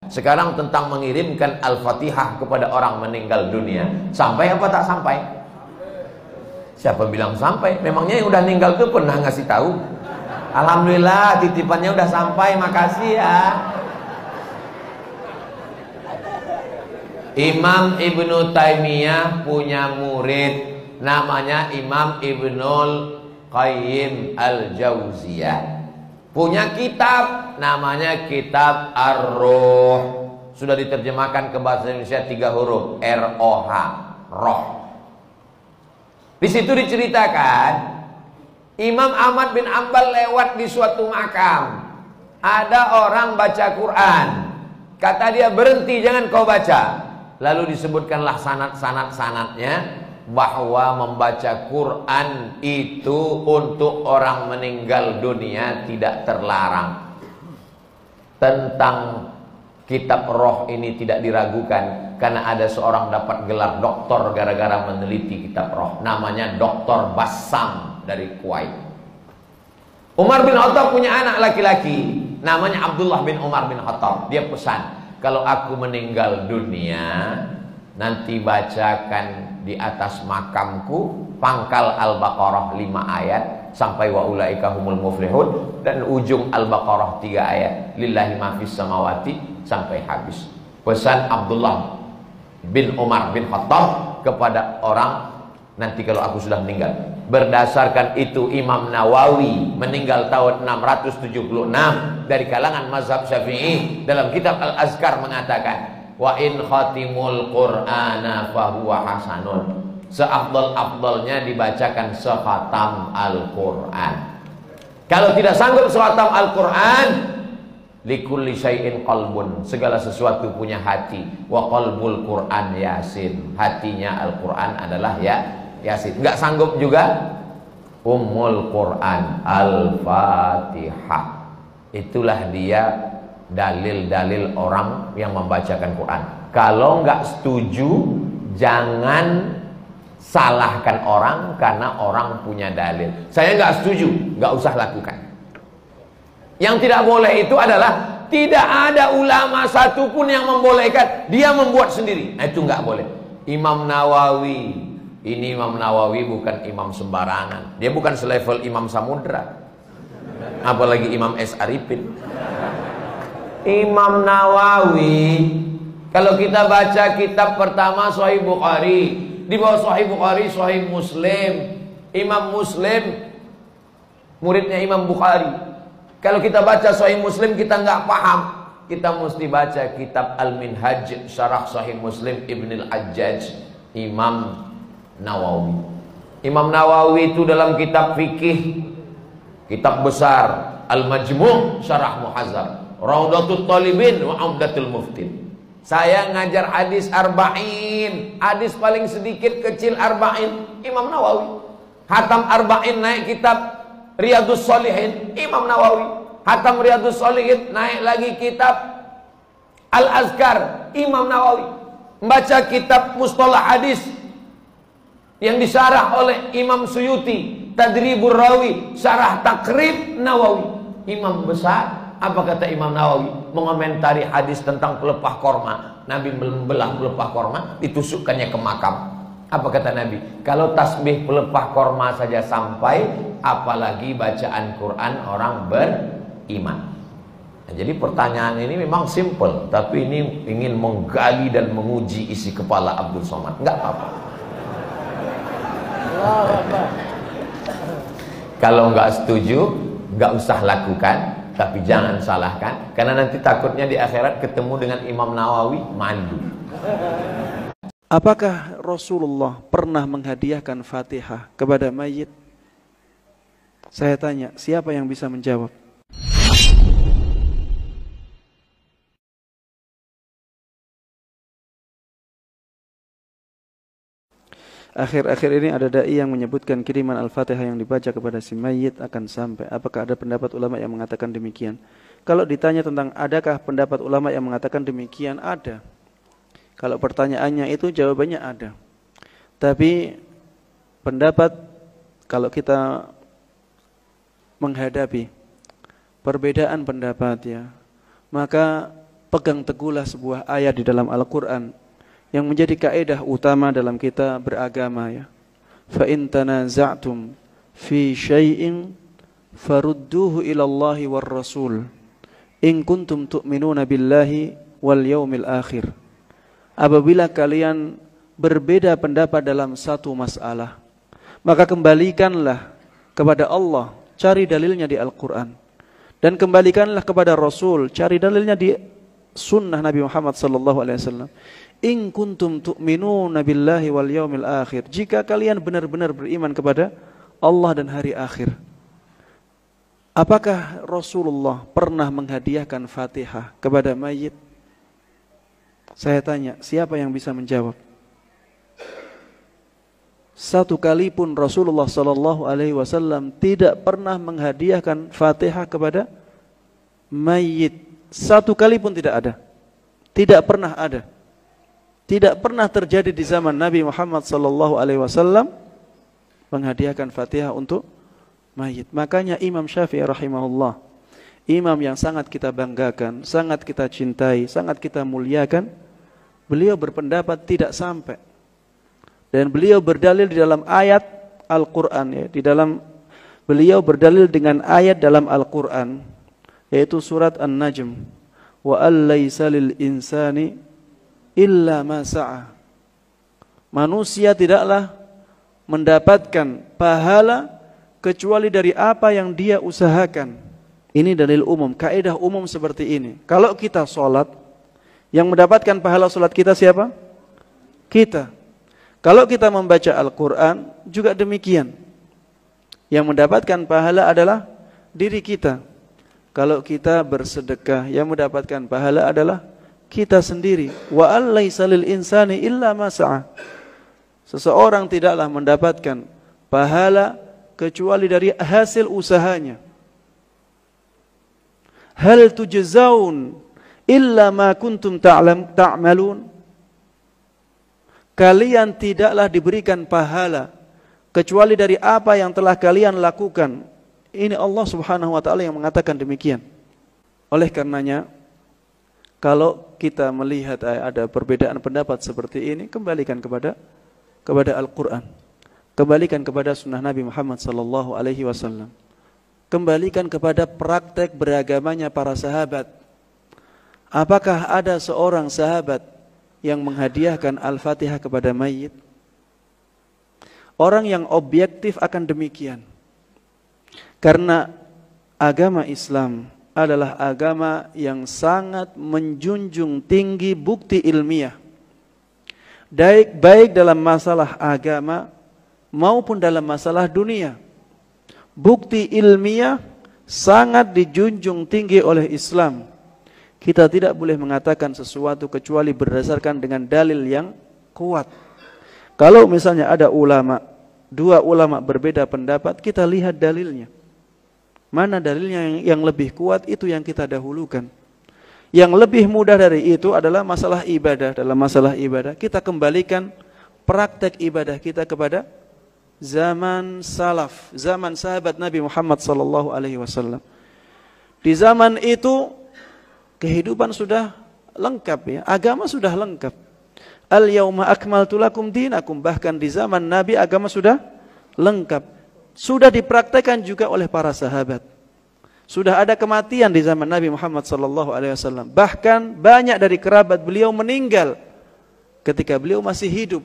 Sekarang tentang mengirimkan Al-Fatihah kepada orang meninggal dunia. Sampai apa tak sampai? Siapa bilang sampai? Memangnya yang udah meninggal tuh pernah ngasih tahu? Alhamdulillah titipannya udah sampai, makasih ya. Imam Ibnu Taimiyah punya murid namanya Imam Ibnul Qayyim Al-Jauziyah. Punya kitab namanya Kitab Ar-Ruh. Sudah diterjemahkan ke bahasa Indonesia 3 huruf, R-O-H, roh. Di situ diceritakan Imam Ahmad bin Ambal lewat di suatu makam. Ada orang baca Quran. Kata dia, berhenti, jangan kau baca. Lalu disebutkanlah sanad-sanadnya bahwa membaca Quran itu untuk orang meninggal dunia tidak terlarang. Tentang kitab roh ini tidak diragukan, karena ada seorang dapat gelar doktor gara-gara meneliti kitab roh, namanya Dr. Bassam dari Kuwait. Umar bin Khattab punya anak laki-laki namanya Abdullah bin Umar bin Khattab. Dia pesan, kalau aku meninggal dunia, nanti bacakan di atas makamku pangkal Al-Baqarah 5 ayat sampai wa ulaika humul muflihun, dan ujung Al-Baqarah 3 ayat lillahi ma fis samawati sampai habis. Pesan Abdullah bin Umar bin Khattab kepada orang nanti kalau aku sudah meninggal. Berdasarkan itu Imam Nawawi meninggal tahun 676 dari kalangan mazhab Syafi'i, dalam kitab Al-Azkar mengatakan, wa in khatimul Qur'ana fahuwa hasanun. Seafdal-afdalnya dibacakan sekhatam Al-Quran. Kalau tidak sanggup sekhatam Al-Quran, likulli syai'in qalbun, segala sesuatu punya hati. Wa qalbul Quran Yasin, hatinya Al-Quran adalah Yasin. Enggak sanggup juga Ummul Quran Al-Fatihah. Itulah dia dalil-dalil orang yang membacakan Quran. Kalau nggak setuju, jangan salahkan orang karena orang punya dalil. Saya nggak setuju, nggak usah lakukan. Yang tidak boleh itu adalah tidak ada ulama satupun yang membolehkan, dia membuat sendiri. Nah, itu nggak boleh. Imam Nawawi, ini Imam Nawawi bukan imam sembarangan. Dia bukan selevel Imam Samudra, apalagi Imam S. Arifin. Imam Nawawi, kalau kita baca kitab pertama Sahih Bukhari, di bawah Sahih Bukhari Sahih Muslim. Imam Muslim muridnya Imam Bukhari. Kalau kita baca Sahih Muslim kita nggak paham, kita mesti baca kitab Al-Minhaj Syarah Sahih Muslim Ibn Al-Hajjaj Imam Nawawi. Imam Nawawi itu dalam kitab fikih, kitab besar Al-Majmu' Syarah Muhazzab, Raudatul Talibin wa Umdatul Muftin. Saya ngajar hadis arba'in, hadis paling sedikit kecil arba'in, Imam Nawawi. Hatam arba'in naik kitab Riyadus Shalihin, Imam Nawawi. Hatam Riyadus Shalihin naik lagi kitab Al-Azkar, Imam Nawawi. Membaca kitab Mustalah Hadis yang disyarah oleh Imam Suyuti, Tadribur Rawi, Syarah Takrib Nawawi. Imam besar. Apa kata Imam Nawawi? Mengomentari hadis tentang pelepah korma. Nabi membelah pelepah korma, ditusukkannya ke makam. Apa kata Nabi? Kalau tasbih pelepah korma saja sampai, apalagi bacaan Quran orang beriman. Nah, jadi pertanyaan ini memang simple, tapi ini ingin menggali dan menguji isi kepala Abdul Somad. Enggak apa-apa. Kalau enggak setuju, enggak usah lakukan. Tapi jangan salahkan, karena nanti takutnya di akhirat ketemu dengan Imam Nawawi malu. Apakah Rasulullah pernah menghadiahkan Fatihah kepada mayit? Saya tanya, siapa yang bisa menjawab? Akhir-akhir ini ada dai yang menyebutkan kiriman Al-Fatihah yang dibaca kepada si mayit akan sampai. Apakah ada pendapat ulama yang mengatakan demikian? Kalau ditanya tentang adakah pendapat ulama yang mengatakan demikian, ada. Kalau pertanyaannya itu jawabannya ada. Tapi pendapat, kalau kita menghadapi perbedaan pendapat ya, maka pegang teguhlah sebuah ayat di dalam Al-Quran yang menjadi kaidah utama dalam kita beragama ya. Fa in tanaza'tum fi syai'in farudduhu ila Allahi war Rasul in kuntum tu'minuna billahi wal yaumil akhir. Apabila kalian berbeda pendapat dalam satu masalah, maka kembalikanlah kepada Allah, cari dalilnya di Al-Quran, dan kembalikanlah kepada Rasul, cari dalilnya di sunnah Nabi Muhammad SAW. In kuntum tu'minuna billahi wal yaumil akhir, jika kalian benar-benar beriman kepada Allah dan hari akhir. Apakah Rasulullah pernah menghadiahkan Fatihah kepada mayit? Saya tanya, siapa yang bisa menjawab? Satu kali pun Rasulullah SAW tidak pernah menghadiahkan Fatihah kepada mayit. Satu kali pun tidak ada. Tidak pernah ada. Tidak pernah terjadi di zaman Nabi Muhammad SAW menghadiahkan Fatihah untuk mayit. Makanya Imam Syafi'i rahimahullah, imam yang sangat kita banggakan, sangat kita cintai, sangat kita muliakan, beliau berpendapat tidak sampai. Dan beliau berdalil di dalam ayat Al-Quran ya. Beliau berdalil dengan ayat dalam Al-Quran, yaitu surat An-Najm. Wa allaysa lil insani illa ma sa'a. Manusia tidaklah mendapatkan pahala kecuali dari apa yang dia usahakan. Ini dalil umum, kaidah umum seperti ini. Kalau kita sholat, yang mendapatkan pahala sholat kita siapa? Kita. Kalau kita membaca Al-Quran juga demikian. Yang mendapatkan pahala adalah diri kita. Kalau kita bersedekah, yang mendapatkan pahala adalah kita sendiri. Wa allaysa lil insani illa ma sa'a. Seseorang tidaklah mendapatkan pahala kecuali dari hasil usahanya. Hal tujzaun illa ma kuntum ta'malun. Kalian tidaklah diberikan pahala kecuali dari apa yang telah kalian lakukan. Ini Allah Subhanahu wa taala yang mengatakan demikian. Oleh karenanya, kalau kita melihat ada perbedaan pendapat seperti ini, kembalikan kepada Al-Qur'an. Kembalikan kepada sunnah Nabi Muhammad sallallahu alaihi wasallam. Kembalikan kepada praktek beragamanya para sahabat. Apakah ada seorang sahabat yang menghadiahkan Al-Fatihah kepada mayit? Orang yang objektif akan demikian. Karena agama Islam adalah agama yang sangat menjunjung tinggi bukti ilmiah. Baik dalam masalah agama maupun dalam masalah dunia. Bukti ilmiah sangat dijunjung tinggi oleh Islam. Kita tidak boleh mengatakan sesuatu kecuali berdasarkan dengan dalil yang kuat. Kalau misalnya ada dua ulama berbeda pendapat, kita lihat dalilnya. Mana dalilnya yang lebih kuat, itu yang kita dahulukan. Yang lebih mudah dari itu adalah masalah ibadah. Dalam masalah ibadah, kita kembalikan praktek ibadah kita kepada zaman salaf, zaman sahabat Nabi Muhammad SAW. Di zaman itu kehidupan sudah lengkap ya, agama sudah lengkap. Al-yauma akmaltu lakum dinakum, bahkan di zaman Nabi agama sudah lengkap. Sudah dipraktekkan juga oleh para sahabat. Sudah ada kematian di zaman Nabi Muhammad SAW. Bahkan banyak dari kerabat beliau meninggal ketika beliau masih hidup.